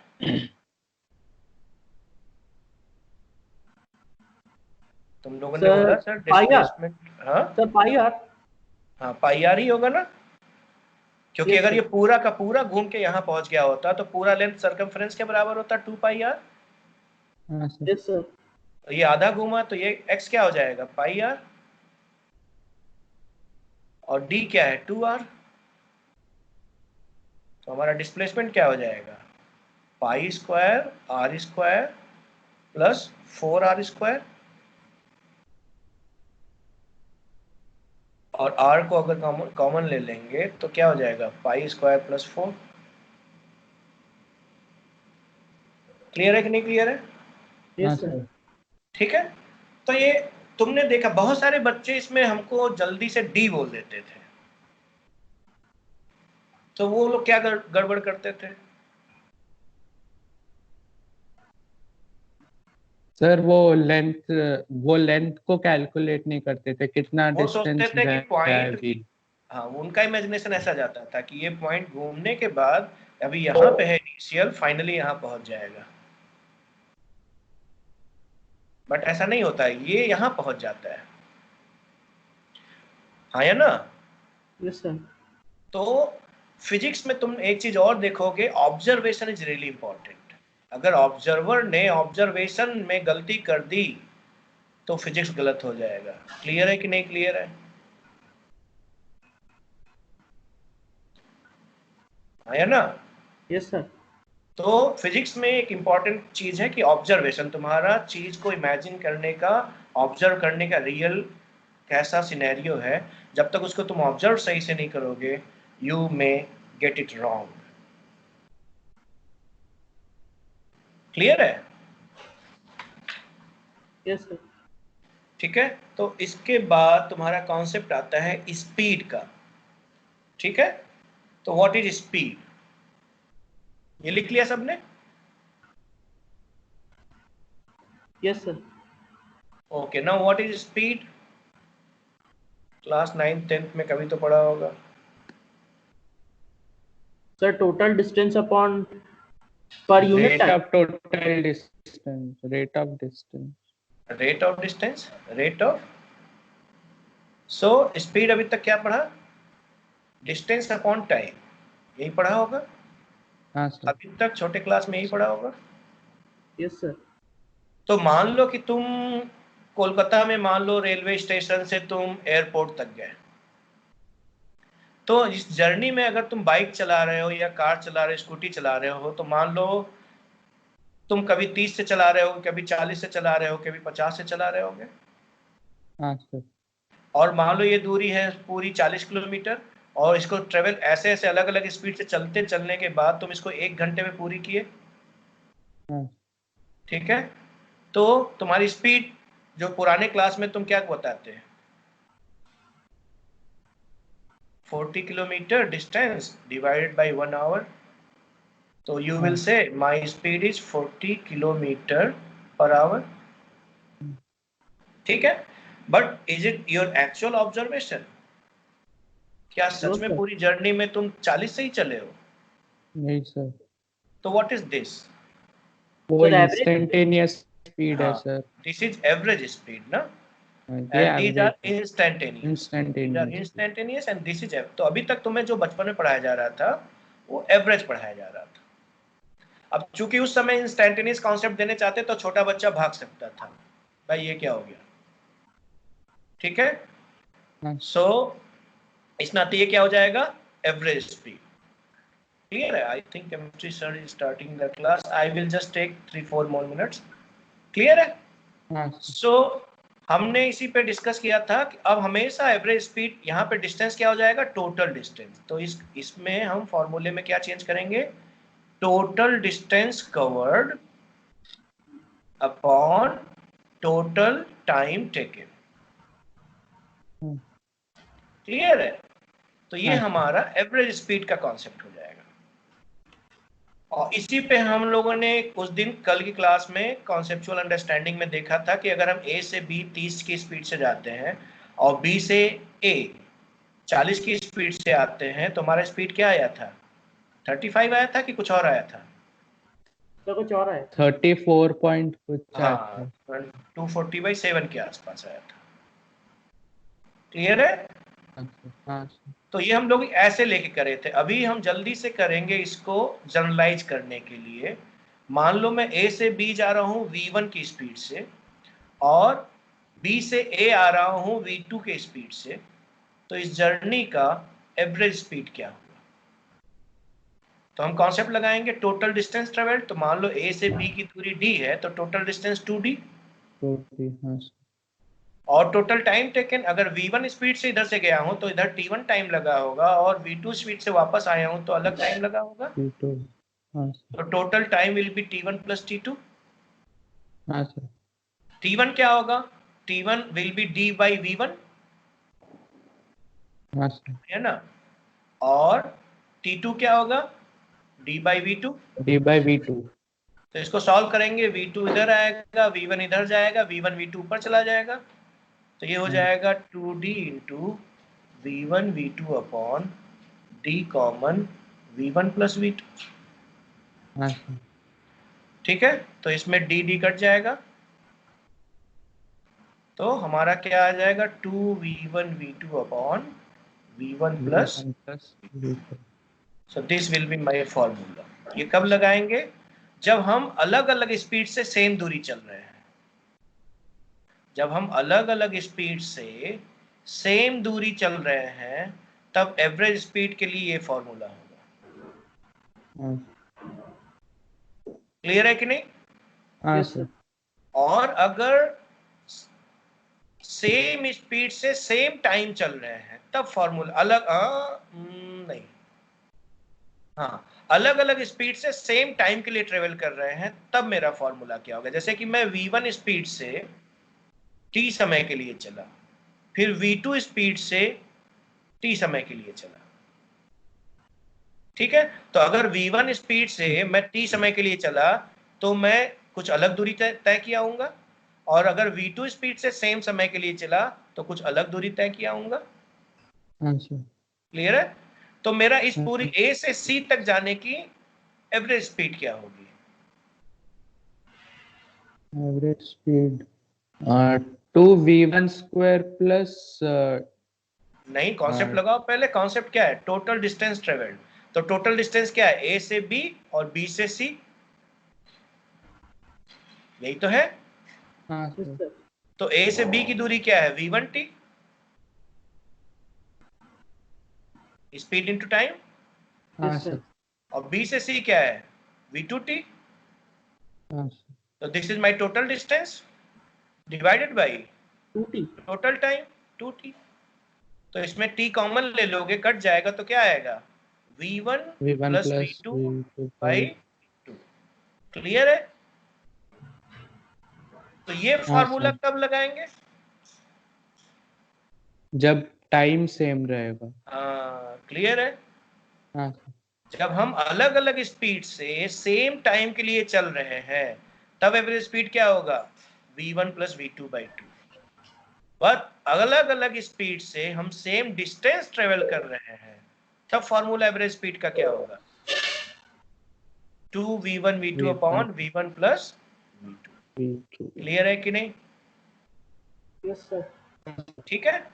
तुम लोगों ने सर बोला सर पाई आर। डिस्प्लेसमेंट। हाँ सर पाई आर। हाँ, पाई आर ही होगा ना, क्योंकि यस अगर ये सर। पूरा का पूरा घूम के यहाँ पहुंच गया होता तो पूरा लेंथ सर्कमफ्रेंस के बराबर होता 2 पाई आर। हाँ सर। Yes sir. ये आधा घूमा तो ये एक्स क्या हो जाएगा? पाई आर। और d क्या है 2r। तो हमारा डिस्प्लेसमेंट क्या हो जाएगा pi square r square plus 4r square, और r को अगर कॉमन ले लेंगे तो क्या हो जाएगा पाई स्क्वायर प्लस 4। क्लियर है कि नहीं क्लियर है? हाँ यस सर। सर। ठीक है, तो ये तुमने देखा बहुत सारे बच्चे इसमें हमको जल्दी से डी बोल देते थे, तो वो लोग क्या गड़बड़ करते थे? सर वो लेंथ को कैलकुलेट नहीं करते थे, कितना वो सोचते डिस्टेंस थे कि है पॉइंट, व्हील। हाँ उनका इमेजिनेशन ऐसा जाता था कि ये पॉइंट घूमने के बाद अभी यहाँ पे है इनिशियल, फाइनली यहाँ पहुंच जाएगा, बट ऐसा नहीं होता है, ये यहाँ पहुंच जाता है। हाँ या ना? Yes sir. तो फिजिक्स में तुम एक चीज और देखोगे, ऑब्जर्वेशन इज रियली इंपॉर्टेंट। अगर ऑब्जर्वर ने ऑब्जर्वेशन में गलती कर दी तो फिजिक्स गलत हो जाएगा। क्लियर है कि नहीं क्लियर है? हाँ या ना? Yes sir. तो फिजिक्स में एक इंपॉर्टेंट चीज है कि ऑब्जर्वेशन, तुम्हारा चीज को इमेजिन करने का, ऑब्जर्व करने का रियल कैसा सिनेरियो है, जब तक उसको तुम ऑब्जर्व सही से नहीं करोगे you may get it wrong. Clear है? Yes sir. ठीक है, तो इसके बाद तुम्हारा कॉन्सेप्ट आता है स्पीड का। ठीक है, तो व्हाट इज स्पीड, ये लिख लिया सबने? Yes sir. Okay, now what is speed? Class 9th 10th में कभी तो पढ़ा होगा। Sir total distance upon per unit rate time. Of total distance, rate of distance. Rate of distance, rate of, so speed अभी तक क्या पढ़ा? Distance upon time, यही पढ़ा होगा हाँ सर। अभी तक, छोटे क्लास में यही पढ़ा होगा। Yes sir. तो मान लो कि तुम कोलकाता में, मान लो रेलवे स्टेशन से तुम एयरपोर्ट तक गए, तो इस जर्नी में अगर तुम बाइक चला रहे हो या कार चला रहे हो, स्कूटी चला रहे हो, तो मान लो तुम कभी 30 से चला रहे हो, कभी 40 से चला रहे हो, कभी 50 से चला रहे होगे, हाँ सर। और मान लो ये दूरी है पूरी 40 किलोमीटर, और इसको ट्रेवल ऐसे ऐसे अलग अलग स्पीड से चलने के बाद तुम इसको 1 घंटे में पूरी किए। हाँ। ठीक है, तो तुम्हारी स्पीड जो पुराने क्लास में तुम क्या बताते हैं, 40 kilometre distance divided by 1 hour, तो you will say my speed is 40 kilometre per hour. ठीक है, but is it your actual observation? क्या नो सच में सर। पूरी जर्नी में तुम 40 से ही चले हो? नहीं सर, तो व्हाट इज दिस? वो सर एवरेज। इंस्टेंटेनियस स्पीड है हाँ, sir. This is average speed ना, ये and these are average instantaneous, these are instantaneous. instantaneous and this is तो अभी तक तुम्हें जो बचपन में पढ़ाया जा रहा था वो एवरेज पढ़ाया जा रहा था। अब चूंकि उस समय इंस्टेंटेनियस कॉन्सेप्ट देने चाहते तो छोटा बच्चा भाग सकता था, भाई ये क्या हो गया। ठीक है, हाँ सो इस नाते ये क्या हो जाएगा, एवरेज स्पीड। क्लियर है? I think chemistry sir is starting the class, I will just take 3-4 more minutes. Clear है? हाँ सो हमने इसी पे डिस्कस किया था कि अब हमेशा एवरेज स्पीड, यहाँ पे डिस्टेंस क्या हो जाएगा, टोटल डिस्टेंस। तो इसमें हम फॉर्मूले में क्या चेंज करेंगे, total distance covered upon total time taken. Clear है? तो ये हाँ हमारा एवरेज स्पीड का कॉन्सेप्ट हो जाएगा। और इसी पे हम लोगों ने उस दिन कल की क्लास में कॉन्सेप्चुअल अंडरस्टैंडिंग में देखा था कि अगर हम ए से बी 30 की स्पीड से जाते हैं और बी से ए 40 की स्पीड से आते हैं, तो हमारा स्पीड क्या आया था, 35 आया था कि कुछ और आया था? तो कुछ और है। 34 पॉइंट कुछ आया हाँ, था। 240/7 के आसपास आया था। क्लियर है? हाँ सर। तो ये हम लोग ऐसे लेके करे थे, अभी हम जल्दी से करेंगे इसको जनरलाइज करने के लिए। मान लो मैं ए से बी जा रहा हूँ v1 की स्पीड से, और बी से ए आ रहा हूँ v2 के स्पीड से, तो इस जर्नी का एवरेज स्पीड क्या होगा। तो हम कॉन्सेप्ट लगाएंगे टोटल डिस्टेंस ट्रेवल्ड। तो मान लो ए से बी की दूरी d है, तो टोटल डिस्टेंस 2d। हाँ सर। और टोटल टाइम टेकन, अगर v1 स्पीड से इधर से गया हूं तो इधर t1 टाइम लगा होगा, और v2 स्पीड से वापस आया हूं तो अलग टाइम लगा होगा। T2 हाँ सर। तो total time will be t1 plus t2। हाँ सर। t1 क्या होगा, t1 will be d by v1, हाँ सर। है ना। और t2 क्या होगा, d बाई v2। D/V2 तो इसको सॉल्व करेंगे, v2 इधर आएगा, v1 इधर जाएगा, v1 v2 ऊपर चला जाएगा। तो ये हो जाएगा 2d into v1 v2 upon d common v1 plus v2। हाँ सर। ठीक है, तो इसमें d कट जाएगा, तो हमारा क्या आ जाएगा 2v1 v2 upon v1 plus. V1 plus V2 so this will be my formula. ये कब लगाएंगे, जब हम अलग अलग स्पीड से सेम दूरी चल रहे हैं। जब हम अलग अलग स्पीड से सेम दूरी चल रहे हैं तब एवरेज स्पीड के लिए ये फॉर्मूला होगा। हाँ क्लियर है कि नहीं। हाँ यस सर। सर। और अगर सेम स्पीड से सेम टाइम चल रहे हैं तब फॉर्मूला अलग नहीं, हाँ, अलग अलग स्पीड से सेम टाइम के लिए ट्रेवल कर रहे हैं तब मेरा फॉर्मूला क्या होगा। जैसे कि मैं v1 स्पीड से t समय के लिए चला, फिर v2 स्पीड से t समय के लिए चला। ठीक है, तो अगर v1 स्पीड से मैं t समय के लिए चला तो मैं कुछ अलग दूरी तय किया होऊंगा, और अगर v2 स्पीड से सेम समय के लिए चला तो कुछ अलग दूरी तय किया होऊंगा। हाँ सर। क्लियर है। तो मेरा इस हाँ पूरी सर। a से c तक जाने की एवरेज स्पीड क्या होगी। Average speed 2v1 square plus नहीं, कॉन्सेप्ट लगाओ पहले। कॉन्सेप्ट क्या है, टोटल डिस्टेंस ट्रेवल्ड। तो टोटल डिस्टेंस क्या है, a से b और b से c, यही तो है। हाँ यस सर। सर। तो a से b की दूरी क्या है, v1t, स्पीड इनटू टाइम। हाँ यस सर। सर। और b से c क्या है, v2t। हाँ सर। तो this is my total distance divided bye 2t। Total time 2t। तो इसमें t कॉमन ले लोगे, कट जाएगा, तो क्या आएगा v1 V1 plus plus v2 V2 by by 2। Clear है। तो ये हाँ फॉर्मूला सर। कब लगाएंगे, जब टाइम सेम रहेगा। क्लियर है। हाँ सर। जब हम अलग अलग स्पीड से सेम टाइम के लिए चल रहे हैं तब एवरेज स्पीड क्या होगा, v1 plus v2 by 2। But अलग अलग स्पीड से हम सेम डिस्टेंस ट्रेवल कर रहे हैं तब फॉर्मूला एवरेज स्पीड का क्या होगा, 2v1 v2 V1 upon v1 plus v2। V2 clear है कि नहीं। Yes sir. ठीक है,